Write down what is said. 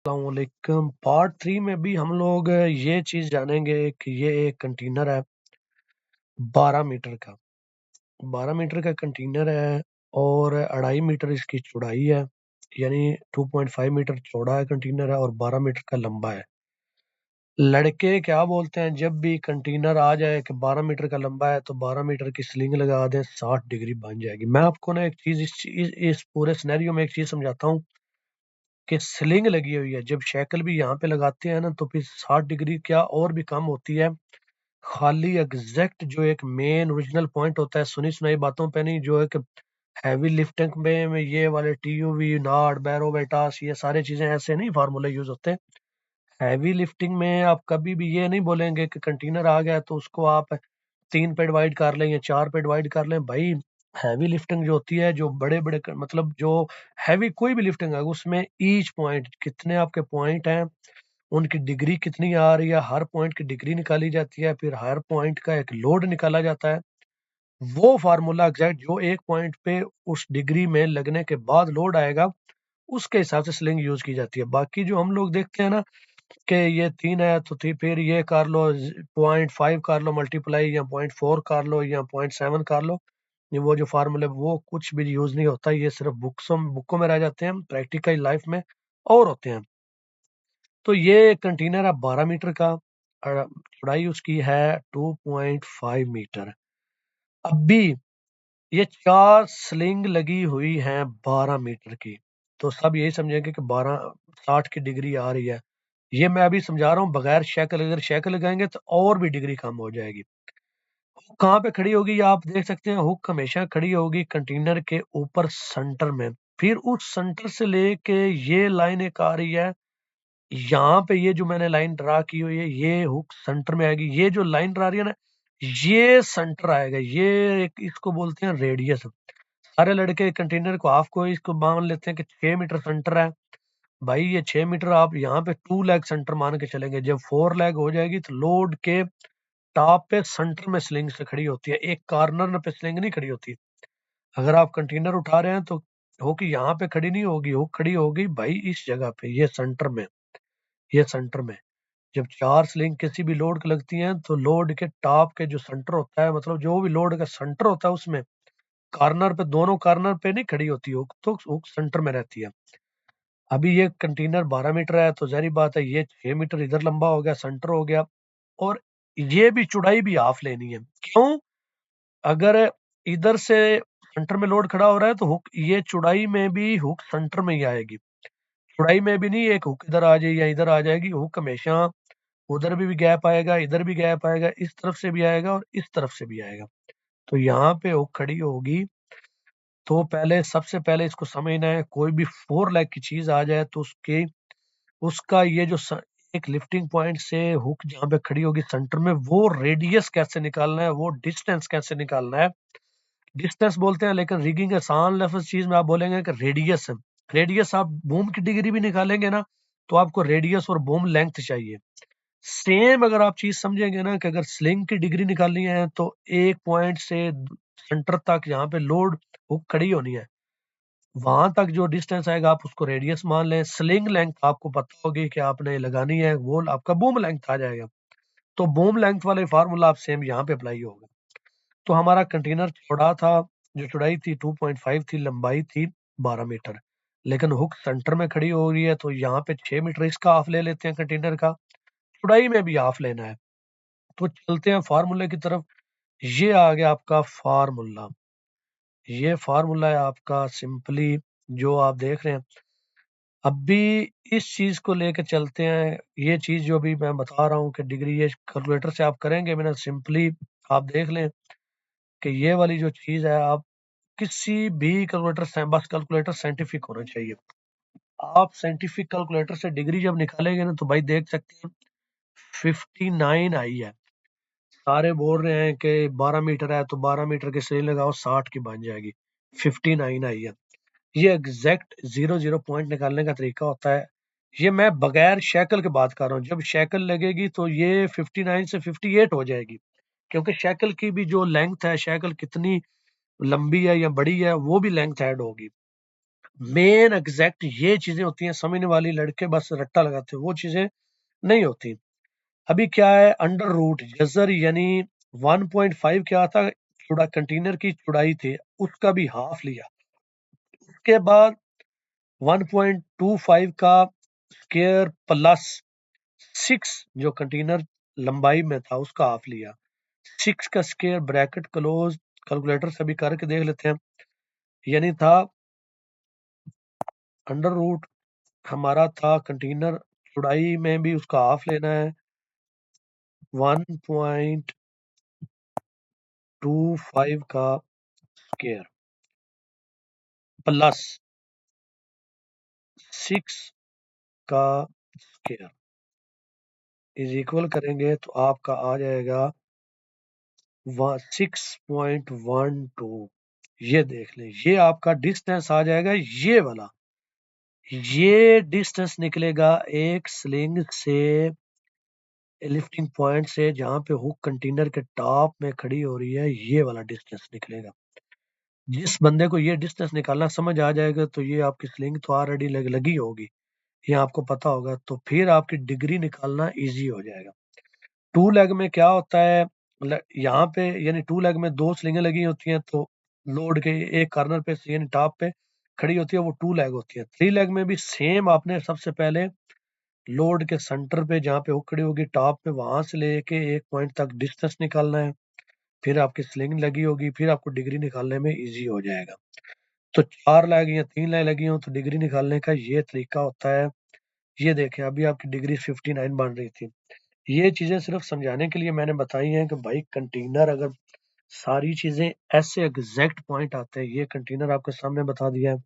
अस्सलामुअलैकुम। पार्ट 3 में भी हम लोग ये चीज़ जानेंगे कि ये एक कंटेनर है 12 मीटर का। 12 मीटर का कंटेनर है और 2.5 मीटर इसकी चौड़ाई है, यानी 2.5 मीटर चौड़ा है कंटेनर है और 12 मीटर का लंबा है। लड़के क्या बोलते हैं, जब भी कंटेनर आ जाए कि 12 मीटर का लंबा है तो 12 मीटर की स्लिंग लगा दें, 60 डिग्री बन जाएगी। मैं आपको ना एक चीज़ इस पूरे सिनेरियो में एक चीज़ समझाता हूँ कि स्लिंग लगी हुई है। जब शैकल भी यहाँ पे लगाते हैं ना तो फिर 60 डिग्री क्या और भी कम होती है। खाली एग्जैक्ट जो एक मेन ओरिजिनल पॉइंट होता है, सुनी सुनाई बातों पे नहीं, जो एक हैवी लिफ्टिंग में ये वाले टीयूवी नॉट बैरोबेटास ये सारी चीजें ऐसे नहीं फार्मूले यूज होते। हैवी लिफ्टिंग में आप कभी भी ये नहीं बोलेंगे कि कंटेनर आ गया तो उसको आप 3 पे डिवाइड कर लें या 4 पे डिवाइड कर लें। भाई हैवी लिफ्टिंग जो होती है, जो बड़े बड़े मतलब जो हैवी कोई भी लिफ्टिंग है उसमें ईच पॉइंट कितने आपके पॉइंट हैं, उनकी डिग्री कितनी आ रही है, हर पॉइंट की डिग्री निकाली जाती है, फिर हर पॉइंट का एक लोड निकाला जाता है। वो फार्मूला एग्जैक्ट जो एक पॉइंट पे उस डिग्री में लगने के बाद लोड आएगा, उसके हिसाब से स्लिंग यूज की जाती है। बाकी जो हम लोग देखते हैं ना कि ये 3 है तो फिर ये कर लो 0.5 कर लो मल्टीप्लाई, या 0.4 कर लो या 0.7 कर लो, ये वो जो फार्मूले वो कुछ भी यूज नहीं होता। ये सिर्फ बुकों में रह जाते हैं, प्रैक्टिकल लाइफ में और होते हैं। तो ये कंटेनर है 12 मीटर का, चौड़ाई उसकी है 2.5 मीटर। अभी ये 4 स्लिंग लगी हुई हैं 12 मीटर की, तो सब यही समझेंगे कि 60 की डिग्री आ रही है। ये मैं अभी समझा रहा हूँ बगैर शैकल, अगर शैकल लगाएंगे तो और भी डिग्री कम हो जाएगी। हुक कहाँ पे खड़ी होगी, ये आप देख सकते हैं। हुक हमेशा खड़ी होगी कंटेनर के ऊपर सेंटर में। फिर उस सेंटर से लेके ये लाइन एक आ रही है, यहाँ पे ये जो मैंने लाइन ड्रा की हुई है, ये हुक सेंटर में आएगी। ये जो लाइन ड्रा रही है ना, ये सेंटर आएगा। ये एक इसको बोलते हैं रेडियस। सारे लड़के कंटेनर को हाफ को इसको मान लेते हैं कि 6 मीटर सेंटर है। भाई ये 6 मीटर आप यहाँ पे 2 लेग सेंटर मान के चलेंगे। जब 4 लेग हो जाएगी तो लोड के टॉप पे सेंटर में स्लिंग से खड़ी होती है, एक कॉर्नर पे स्लिंग नहीं खड़ी होती। अगर आप कंटेनर उठा रहे हैं तो होगी यहाँ पे खड़ी नहीं होगी, हो खड़ी होगी भाई इस जगह पे, ये सेंटर में। ये सेंटर में जब 4 स्लिंग किसी भी लोड को लगती हैं तो लोड के टॉप के जो सेंटर होता है, मतलब जो भी लोड का सेंटर होता है उसमें कॉर्नर पे, दोनों कॉर्नर पे नहीं खड़ी होती हुक, तो हुक सेंटर में रहती है। अभी ये कंटेनर 12 मीटर है तो जारी बात है ये 6 मीटर इधर लंबा हो गया, सेंटर हो गया, और ये भी चौड़ाई भी हाफ लेनी है। क्यों? अगर इधर से सेंटर में लोड खड़ा हो रहा है तो हुक ये चौड़ाई में भी हुक सेंटर में ही आएगी। चौड़ाई में भी नहीं एक हुक इधर आ जाए या इधर आ जाएगी, हुक हमेशा उधर भी गैप आएगा, इधर भी गैप आएगा, इस तरफ से भी आएगा और इस तरफ से भी आएगा। तो यहाँ पे हुक खड़ी होगी। तो पहले सबसे पहले इसको समझना है, कोई भी 4 लेग की चीज आ जाए तो उसका ये जो एक लिफ्टिंग पॉइंट से हुक जहां पे खड़ी होगी सेंटर में, वो रेडियस कैसे निकालना है, वो डिस्टेंस कैसे निकालना है। डिस्टेंस बोलते हैं लेकिन रिगिंग आसान लफ्ज चीज में आप बोलेंगे कि रेडियस है। रेडियस आप बूम की डिग्री भी निकालेंगे ना तो आपको रेडियस और बूम लेंथ चाहिए। सेम अगर आप चीज समझेंगे ना कि अगर स्लिंग की डिग्री निकालनी है तो एक पॉइंट से सेंटर तक जहां पे लोड हुक खड़ी होनी है, वहां तक जो डिस्टेंस आएगा आप उसको रेडियस मान लें। स्लिंग लेंथ आपको पता होगी कि आपने लगानी है, वो आपका बूम लेंथ आ जाएगा। तो बूम लेंथ वाले फार्मूला आप सेम यहाँ पे अप्लाई होगा। तो हमारा कंटेनर चौड़ा था, जो चौड़ाई थी 2.5 थी, लंबाई थी 12 मीटर, लेकिन हुक सेंटर में खड़ी हो रही है तो यहाँ पे 6 मीटर इसका हाफ ले लेते हैं कंटेनर का, चौड़ाई में भी हाफ लेना है। तो चलते हैं फार्मूले की तरफ। ये आ गया आपका फार्मूला। ये फार्मूला है आपका सिंपली जो आप देख रहे हैं। अभी इस चीज को लेके चलते हैं। ये चीज जो अभी मैं बता रहा हूँ कि डिग्री ये कैलकुलेटर से आप करेंगे, मैंने सिंपली आप देख लें कि ये वाली जो चीज है, आप किसी भी कैलकुलेटर से, बस कैलकुलेटर साइंटिफिक होना चाहिए। आप साइंटिफिक कैलकुलेटर से डिग्री जब निकालेंगे ना तो भाई देख सकते हैं 59 आई है। सारे बोल रहे हैं कि 12 मीटर है तो 12 मीटर के सही लगाओ 60 की बन जाएगी, 59 आई है। ये एग्जैक्ट 00 पॉइंट निकालने का तरीका होता है। ये मैं बगैर शैकल के बात कर रहा हूँ। जब शैकल लगेगी तो ये 59 से 58 हो जाएगी, क्योंकि शैकल की भी जो लेंथ है, शैकल कितनी लंबी है या बड़ी है, वो भी लेंथ ऐड होगी। मेन एग्जैक्ट ये चीजें होती हैं, समझने वाली लड़के बस रट्टा लगाते हैं, वो चीजें नहीं होती। अभी क्या है, अंडर रूट जजर यानी 1.5 क्या था, चौड़ा कंटेनर की चौड़ाई थी, उसका भी हाफ लिया। उसके बाद 1.25 का स्केयर प्लस 6 जो कंटेनर लंबाई में था उसका हाफ लिया। 6 का स्केयर ब्रैकेट क्लोज, कैलकुलेटर से भी करके देख लेते हैं, यानी था अंडर रूट हमारा था कंटेनर चौड़ाई में भी उसका हाफ लेना है, 1.25 का स्केयर प्लस 6 का स्केयर इज इक्वल करेंगे तो आपका आ जाएगा 6.12। ये देख लें, ये आपका डिस्टेंस आ जाएगा, ये वाला, ये डिस्टेंस निकलेगा एक स्लिंग से, लिफ्टिंग पॉइंट से जहां पे हुक कंटेनर के टॉप में खड़ी हो रही है, ये वाला डिस्टेंस निकलेगा। जिस बंदे को ये डिस्टेंस निकालना समझ आ जाएगा तो ये आपकी स्लिंग तो ऑलरेडी लगी होगी, ये आपको पता होगा, तो फिर आपकी डिग्री निकालना इजी हो जाएगा। टू लेग में क्या होता है, यहाँ पे यानी टू लेग में दो स्लिंगें लगी होती हैं, तो लोड के एक कॉर्नर पे यानी टॉप पे खड़ी होती है, वो टू लेग होती है। थ्री लेग में भी सेम, आपने सबसे पहले लोड के सेंटर पे जहाँ पे हुक खड़ी होगी टॉप पे, वहां से लेके एक पॉइंट तक डिस्टेंस निकालना है, फिर आपकी स्लिंग लगी होगी, फिर आपको डिग्री निकालने में इजी हो जाएगा। तो 4 लेग या 3 लेग लगी हो तो डिग्री निकालने का ये तरीका होता है। ये देखें, अभी आपकी डिग्री 59 बन रही थी। ये चीजें सिर्फ समझाने के लिए मैंने बताई हैं कि भाई कंटेनर अगर सारी चीजें ऐसे एग्जैक्ट पॉइंट आते हैं, ये कंटेनर आपके सामने बता दिया है।